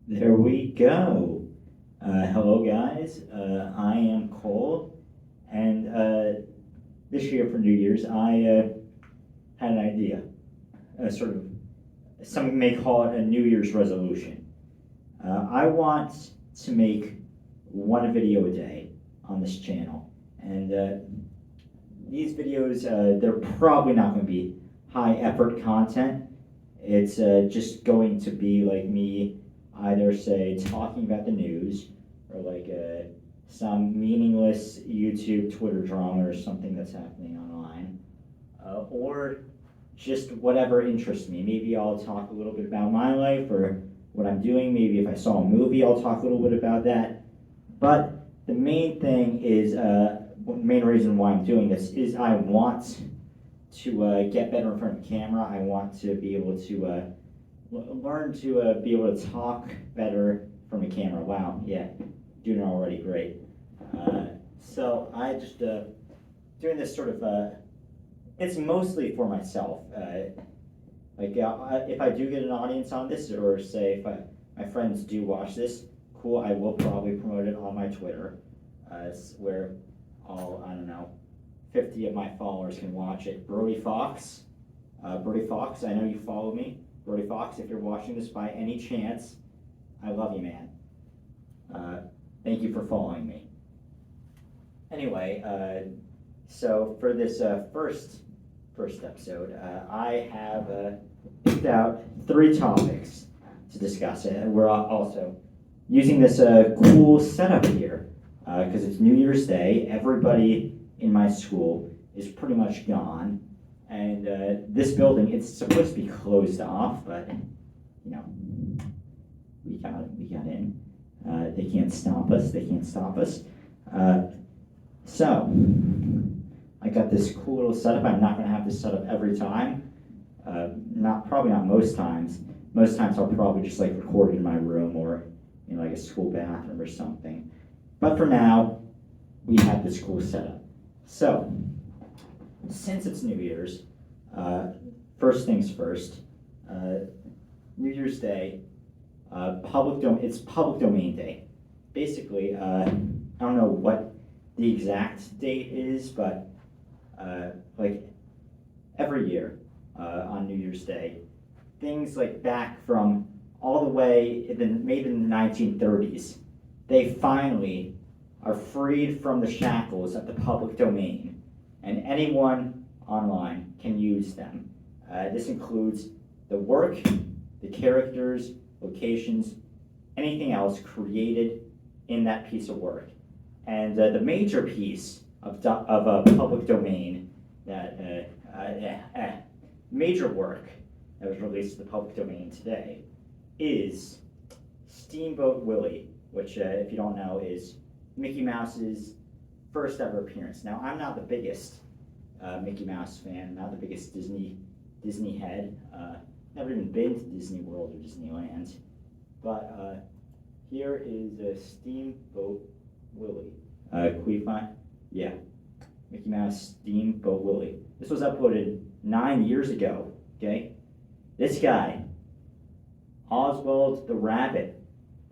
There we go. Hello, guys. I am Cole, and this year for New Year's, I had an idea. Sort of, some may call it a New Year's resolution. I want to make one video a day on this channel, and these videos, they're probably not going to be high effort content. It's just going to be like me either say talking about the news or like some meaningless YouTube Twitter drama or something that's happening online, or just whatever interests me. Maybe I'll talk a little bit about my life or what I'm doing. Maybe if I saw a movie, I'll talk a little bit about that. But the main thing is, the main reason why I'm doing this is I want to get better in front of the camera. I want to be able to learn to be able to talk better from a camera. Wow, yeah, doing it already great. So I just doing this sort of, it's mostly for myself. If I do get an audience on this, or say if my friends do watch this, cool, I will probably promote it on my Twitter, where I don't know, 50 of my followers can watch it. Brody Fox, I know you follow me. Brody Fox, if you're watching this by any chance, I love you, man. Thank you for following me. Anyway, so for this first episode, I have picked out 3 topics to discuss. We're also using this cool setup here because it's New Year's Day. Everybody in my school is pretty much gone. And this building, it's supposed to be closed off, but you know, we got in. They can't stop us. So I got this cool little setup. I'm not going to have this set up every time. Probably not most times. Most times I'll probably just like record in my room or in like a school bathroom or something. But for now, we have this cool setup. So since it's New Year's, first things first, New Year's Day, it's public domain day. Basically, I don't know what the exact date is, but like every year on New Year's Day, things like back from all the way maybe in the 1930s, they finally are freed from the shackles of the public domain, and anyone online can use them. This includes the work, the characters, locations, anything else created in that piece of work. And the major piece of a public domain major work that was released to the public domain today is Steamboat Willie, which, if you don't know, is Mickey Mouse's first ever appearance. Now, I'm not the biggest Mickey Mouse fan, not the biggest Disney head. Never even been to Disney World or Disneyland. But here is Steamboat Willie. Can we find? Yeah, Mickey Mouse Steamboat Willie. This was uploaded 9 years ago, okay? This guy, Oswald the Rabbit,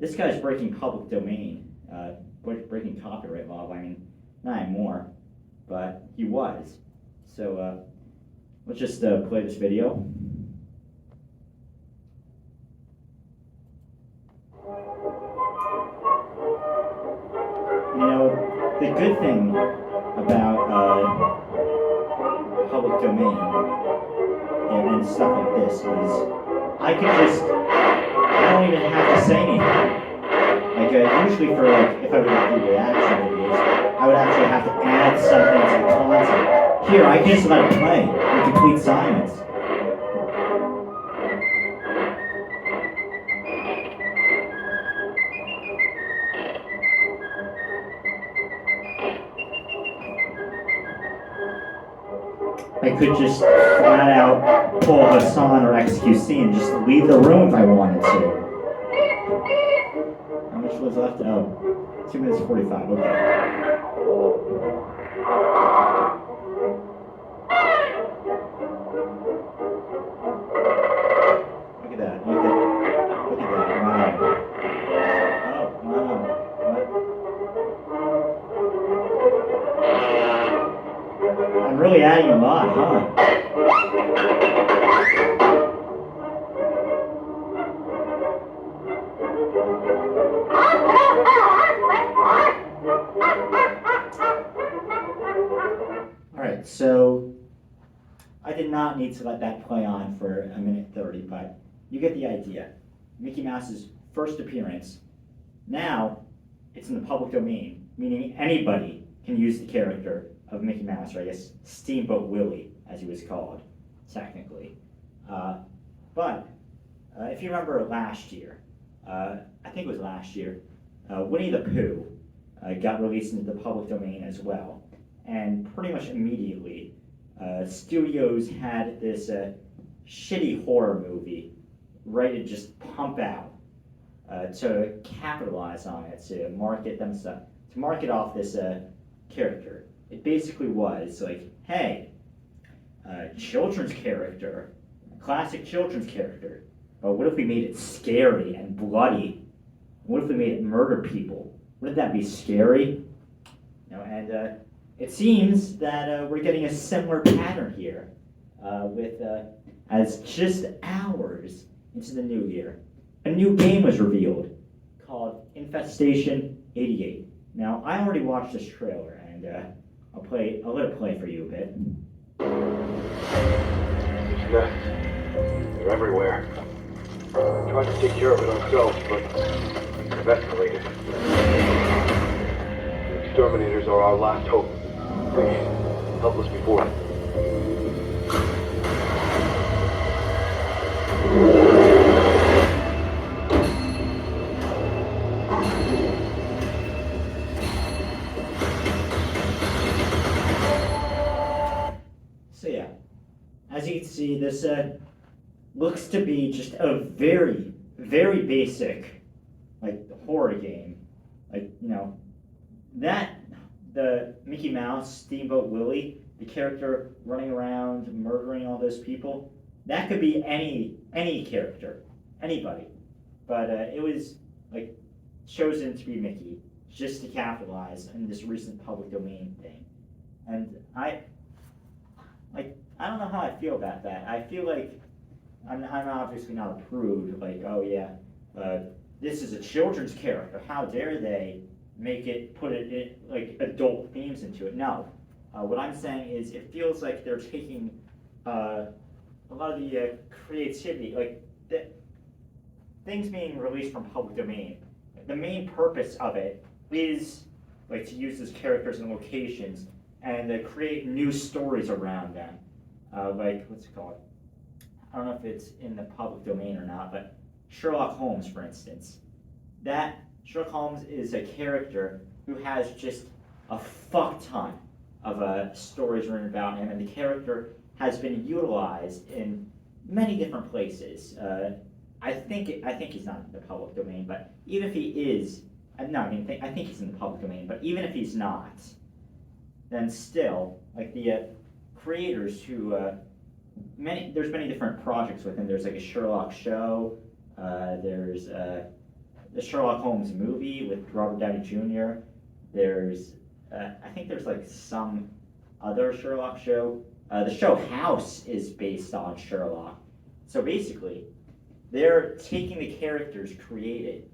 this guy's breaking public domain, breaking copyright law. I mean, not anymore, but he was. So let's just play this video. You know, the good thing about public domain and stuff like this is I don't even have to say anything. Like usually for like, if I would do reaction videos, I would actually have to add something to the content. Here, I can just let it play in complete silence. I could just flat out pull Hassan or XQC and just leave the room if I wanted to. How much was left? Oh, 2 minutes 45, okay. Look at that, wow. really adding a lot, huh? Alright, so I did not need to let that play on for a minute 30, but you get the idea. Mickey Mouse's first appearance. Now, it's in the public domain, meaning anybody can use the character of Mickey Mouse, or I guess Steamboat Willie, as he was called, technically. But if you remember last year, I think it was last year, Winnie the Pooh got released into the public domain as well. And pretty much immediately, studios had this shitty horror movie ready to just pump out to capitalize on it, to market off this character. It basically was like, hey, children's character, classic children's character, but what if we made it scary and bloody? What if we made it murder people? Wouldn't that be scary? And it seems that we're getting a similar pattern here with as just hours into the new year, a new game was revealed called Infestation 88. Now, I already watched this trailer, and I'll let it play for you a bit. These nests, they're everywhere. We tried to take care of it ourselves, but they've escalated. The exterminators are our last hope. Please, help us before. So yeah, as you can see, this looks to be just a very, very basic, like, horror game. Like, the Mickey Mouse, Steamboat Willie, the character running around murdering all those people, that could be any character, anybody. But it was like chosen to be Mickey just to capitalize on this recent public domain thing. And I don't know how I feel about that. I feel like I'm obviously not approved. Like, oh yeah, this is a children's character. How dare they put it in, like, adult themes into it? No. What I'm saying is it feels like they're taking a lot of the creativity, like things being released from public domain. The main purpose of it is like to use those characters and locations and create new stories around them. Like, what's it called? I don't know if it's in the public domain or not, but Sherlock Holmes, for instance. Sherlock Holmes is a character who has just a fuck ton of stories written about him, and the character has been utilized in many different places. I think he's not in the public domain, but even if he is, I think he's in the public domain, but even if he's not, then still, like, the creators who, there's many different projects with him. There's like a Sherlock show, there's the Sherlock Holmes movie with Robert Downey Jr. There's, I think there's like some other Sherlock show. The show House is based on Sherlock. So basically, they're taking the characters created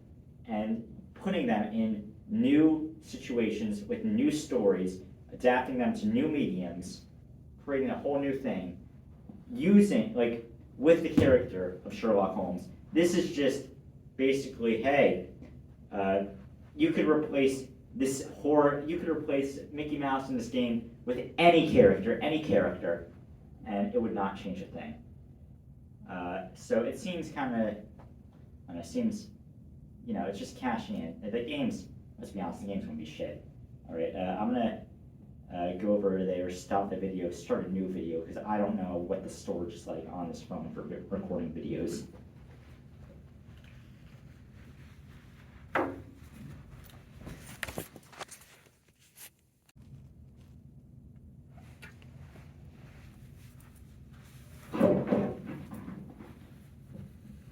and putting them in new situations with new stories, adapting them to new mediums, creating a whole new thing, using, like, with the character of Sherlock Holmes. This is just basically, hey, you could replace Mickey Mouse in this game with any character, and it would not change a thing. So it seems it's just cashing in. The game's, let's be honest, the game's gonna be shit. All right, I'm gonna go over there, stop the video, start a new video, because I don't know what the storage is like on this phone for recording videos.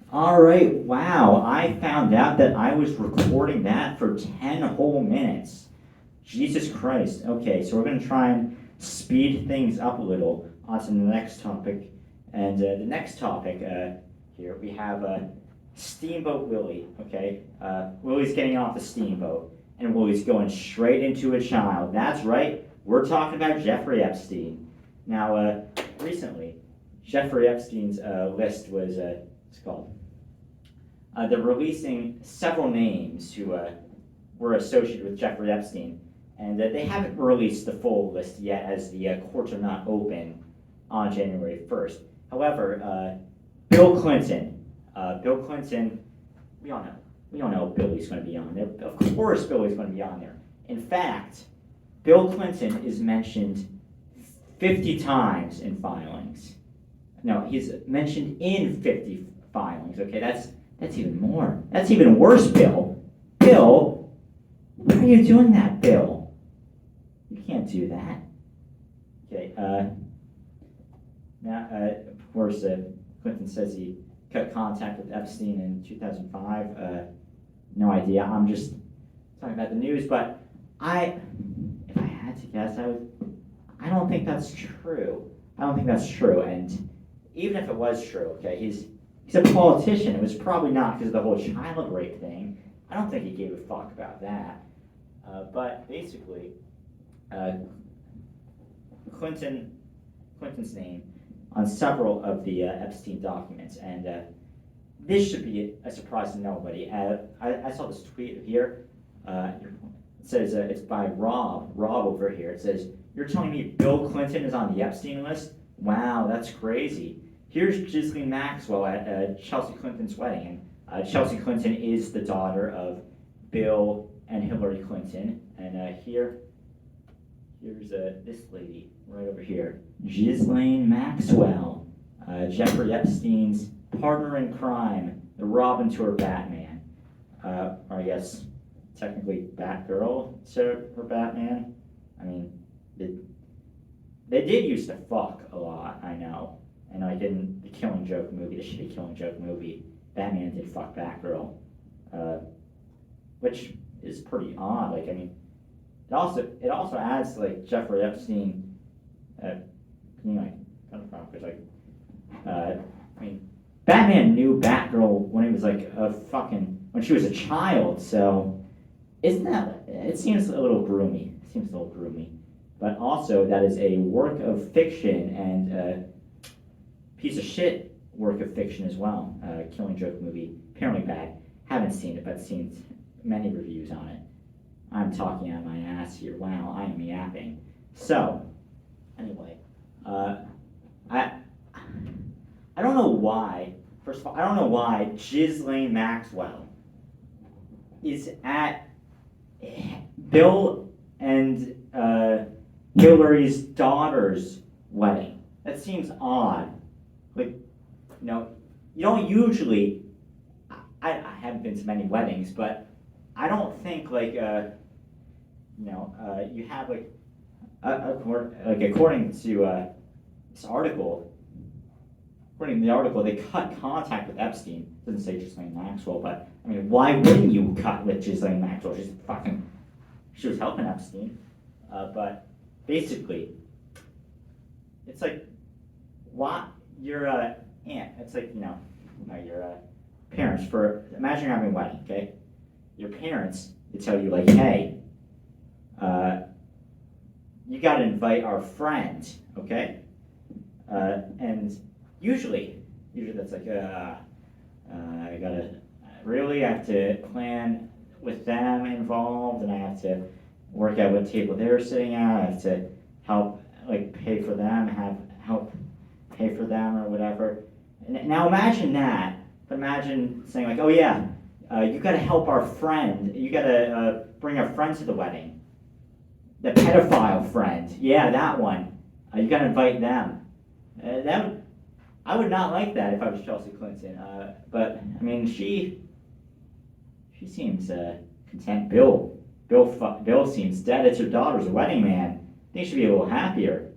All right, wow, I found out that I was recording that for 10 whole minutes. Jesus Christ. Okay, so we're going to try and speed things up a little onto the next topic. And the next topic here, we have Steamboat Willie, okay? Willie's getting off the steamboat, and Willie's going straight into a child. That's right, we're talking about Jeffrey Epstein. Now, recently, Jeffrey Epstein's list was, what's it called? They're releasing several names who were associated with Jeffrey Epstein, and they haven't released the full list yet as the courts are not open on January 1st. However, Bill Clinton, we all know Billy's going to be on there. Of course Billy's going to be on there. In fact, Bill Clinton is mentioned 50 times in filings. No, he's mentioned in 50 filings, okay? That's even more. That's even worse, Bill. Bill, why are you doing that, Bill? You can't do that. Okay, now, of course, Clinton says he cut contact with Epstein in 2005. No idea. I'm just talking about the news, but if I had to guess, I don't think that's true. I don't think that's true, and even if it was true, okay, he's a politician. It was probably not because of the whole child rape thing. I don't think he gave a fuck about that. But basically, Clinton's name on several of the Epstein documents, and this should be a surprise to nobody. I saw this tweet here. It says it's by Rob over here. It says, "You're telling me Bill Clinton is on the Epstein list? Wow, that's crazy." Here's Ghislaine Maxwell at Chelsea Clinton's wedding. And Chelsea Clinton is the daughter of Bill and Hillary Clinton. And here's this lady right over here, Ghislaine Maxwell, Jeffrey Epstein's partner in crime, the Robin to her Batman. Or I guess technically Batgirl to her Batman. I mean, they did used to fuck a lot, I know. And like in the Killing Joke movie, the shitty Killing Joke movie, Batman did fuck Batgirl, which is pretty odd. Like, I mean, it also adds to, like, Jeffrey Epstein being like kind of because like I mean, Batman knew Batgirl when he was like when she was a child. So isn't that? It seems a little groomy. But also that is a work of fiction and piece of shit work of fiction as well. Killing Joke movie, apparently bad. Haven't seen it, but seen many reviews on it. I'm talking out my ass here. Wow, I am yapping. So, anyway, I don't know why. First of all, I don't know why Ghislaine Maxwell is at Bill and Hillary's daughter's wedding. That seems odd. Like, you don't usually. I haven't been to many weddings, but I don't think like you have like according to this article. According to the article, they cut contact with Epstein. It doesn't say Ghislaine Maxwell, but I mean, why wouldn't you cut with Ghislaine Maxwell? She was helping Epstein. But basically, it's like, what your aunt? It's like your parents. Imagine you're having a wedding, okay? Your parents, they tell you like, hey, you got to invite our friend, okay? And usually that's like, I have to plan with them involved, and I have to work out what table they're sitting at. I have to help, like, pay for them, help pay for them or whatever. Now imagine that, but imagine saying like, oh yeah, you got to help our friend. You got to bring our friend to the wedding. The pedophile friend, yeah, that one. You got to invite them. I would not like that if I was Chelsea Clinton. But I mean, she seems content. Bill seems dead. It's her daughter's wedding, man. I think she'd be a little happier.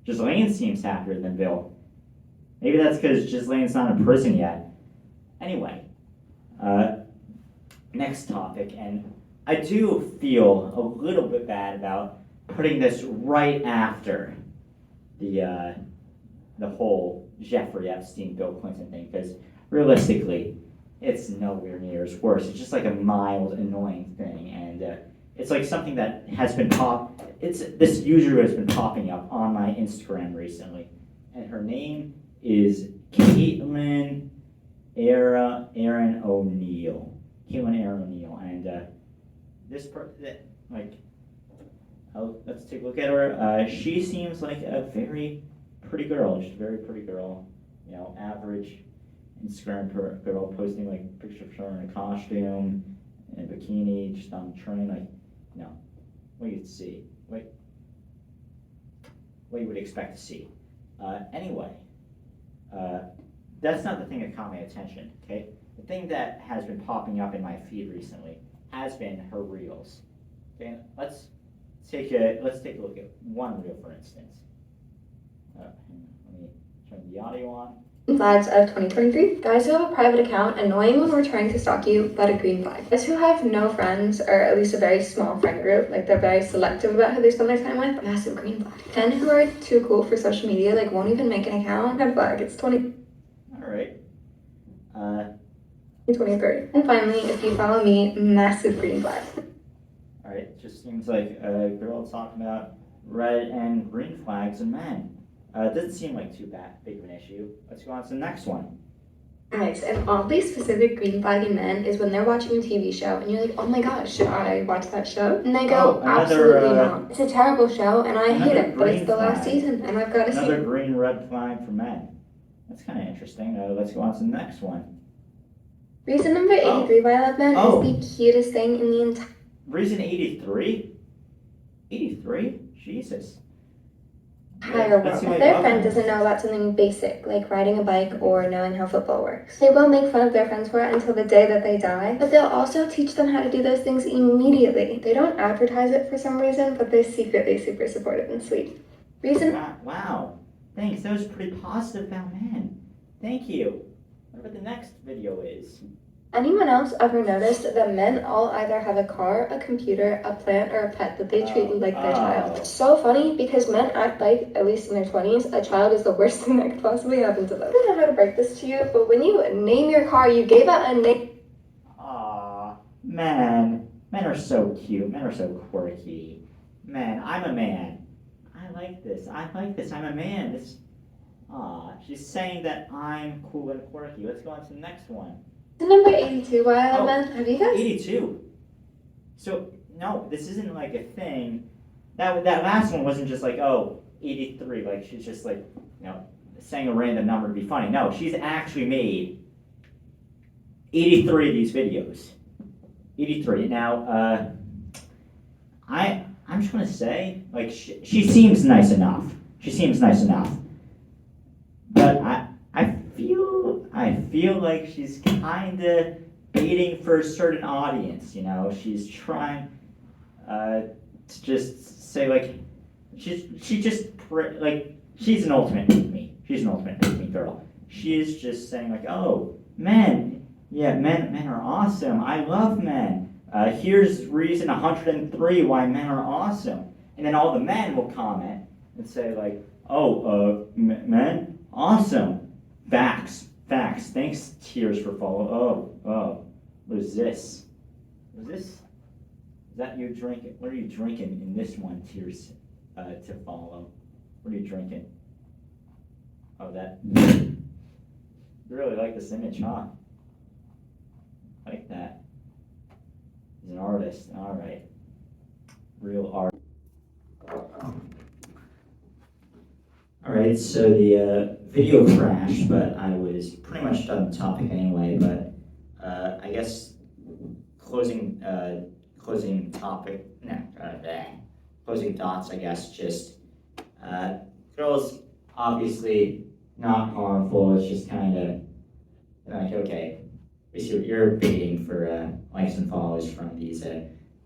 Ghislaine seems happier than Bill. Maybe that's because Ghislaine's not in prison yet. Anyway, next topic, and I do feel a little bit bad about putting this right after the whole Jeffrey Epstein, Bill Clinton thing, because realistically, it's nowhere near as worse. It's just like a mild, annoying thing, and it's like something that has been this user has been popping up on my Instagram recently, and her name is Caitlin Aaron O'Neill. Caitlin Aaron O'Neill, and let's take a look at her. She seems like a very pretty girl. She's a very pretty girl. Average Instagram girl, posting like pictures of her in a costume, in a bikini, just on the train. What you'd see, what you would expect to see. Anyway, that's not the thing that caught my attention. Okay, the thing that has been popping up in my feed recently has been her reels. Okay, let's take a look at one reel, for instance. Let me turn the audio on. Flags of 2023. Guys who have a private account, annoying when we're trying to stalk you, but a green flag. Guys who have no friends, or at least a very small friend group, like they're very selective about who they spend their time with, massive green flag. Men who are too cool for social media, like won't even make an account, red flag. It's 20. Alright. 2023. And finally, if you follow me, massive green flag. Alright, just seems like a girl talking about red and green flags in men. It doesn't seem like too big of an issue. Let's go on to the next one. Nice. An oddly specific green flag in men is when they're watching a TV show and you're like, oh my gosh, should I watch that show? And they go, absolutely not. It's a terrible show and I hate it, but it's the last season and I've got to see. Another green red flag for men. That's kind of interesting. Let's go on to the next one. Reason number 83 why I love men is the cutest thing in the entire. Reason 83? 83? Jesus. Entire world. If their friend doesn't know about something basic, like riding a bike or knowing how football works, they will make fun of their friends for it until the day that they die, but they'll also teach them how to do those things immediately. They don't advertise it for some reason, but they're secretly super supportive and sweet. Reason. Wow. Thanks. That was pretty positive about men. Thank you. I wonder what the next video is. Anyone else ever noticed that men all either have a car, a computer, a plant, or a pet that they treat like their child? It's so funny because men act like, at least in their 20s, a child is the worst thing that could possibly happen to them. I don't know how to break this to you, but when you name your car, you gave it a name. Aw, men are so cute. Men are so quirky. Man, I'm a man. I like this. I'm a man. She's saying that I'm cool and quirky. Let's go on to the next one. Number 82, why I love men. Have you guys? 82. So, no, this isn't like a thing. That last one wasn't just like, 83. Like, she's just like, saying a random number to be funny. No, she's actually made 83 of these videos. 83. Now, I'm just going to say, like, she seems nice enough. But I feel like she's kind of baiting for a certain audience, She's trying to just say, like, she's an ultimate pick me. She's an ultimate pick me girl. She is just saying, like, men are awesome. I love men. Here's reason 103 why men are awesome. And then all the men will comment and say, like, men, awesome. Facts. Thanks, Tears, for follow. What is this? Is that you drinking? What are you drinking in this one, Tears, to follow? What are you drinking? That. You really like this image, huh? Like that. He's an artist. All right. Real art. Alright, so the video crashed, but I was pretty much done the topic anyway, but I guess closing thoughts, I guess, just girls, obviously not harmful, it's just kind of like, okay, we see what you're baiting for likes and follows from these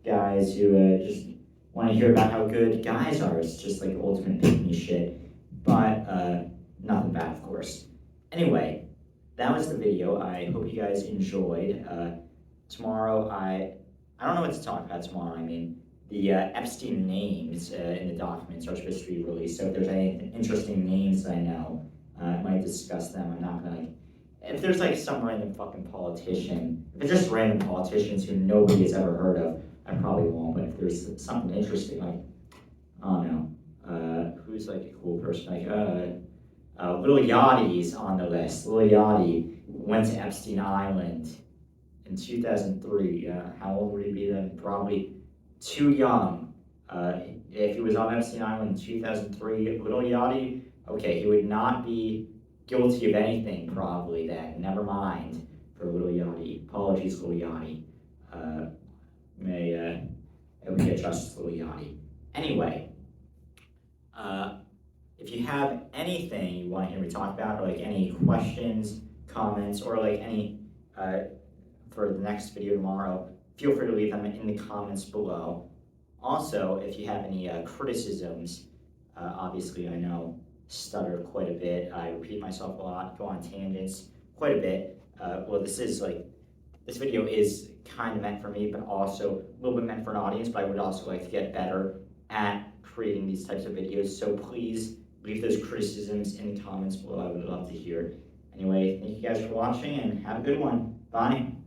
guys who just want to hear about how good guys are. It's just like ultimate pick-me shit. But nothing bad, of course. Anyway, that was the video. I hope you guys enjoyed. Tomorrow, I don't know what to talk about tomorrow. the Epstein names in the documents are supposed to be released. So if there's any interesting names that I know, I might discuss them. I'm not gonna if there's like some random fucking politician, if it's just random politicians who nobody has ever heard of, I probably won't. But if there's something interesting, like I don't know, who's like a cool person, like Lil Yachty's on the list. Lil Yachty went to Epstein Island in 2003. How old would he be then? Probably too young. If he was on Epstein Island in 2003, Lil Yachty, okay, he would not be guilty of anything probably then. Never mind for Lil Yachty. Apologies, Lil Yachty. May we get justice, Lil Yachty. Anyway, if you have anything you want to hear me talk about, or like any questions, comments, or like any for the next video tomorrow, feel free to leave them in the comments below. Also, if you have any criticisms, obviously I know stutter quite a bit, I repeat myself a lot, go on tangents quite a bit. Well, this video is kind of meant for me, but also a little bit meant for an audience, but I would also like to get better at creating these types of videos, so please leave those criticisms in the comments below. I would love to hear. Anyway, thank you guys for watching, and have a good one. Bye.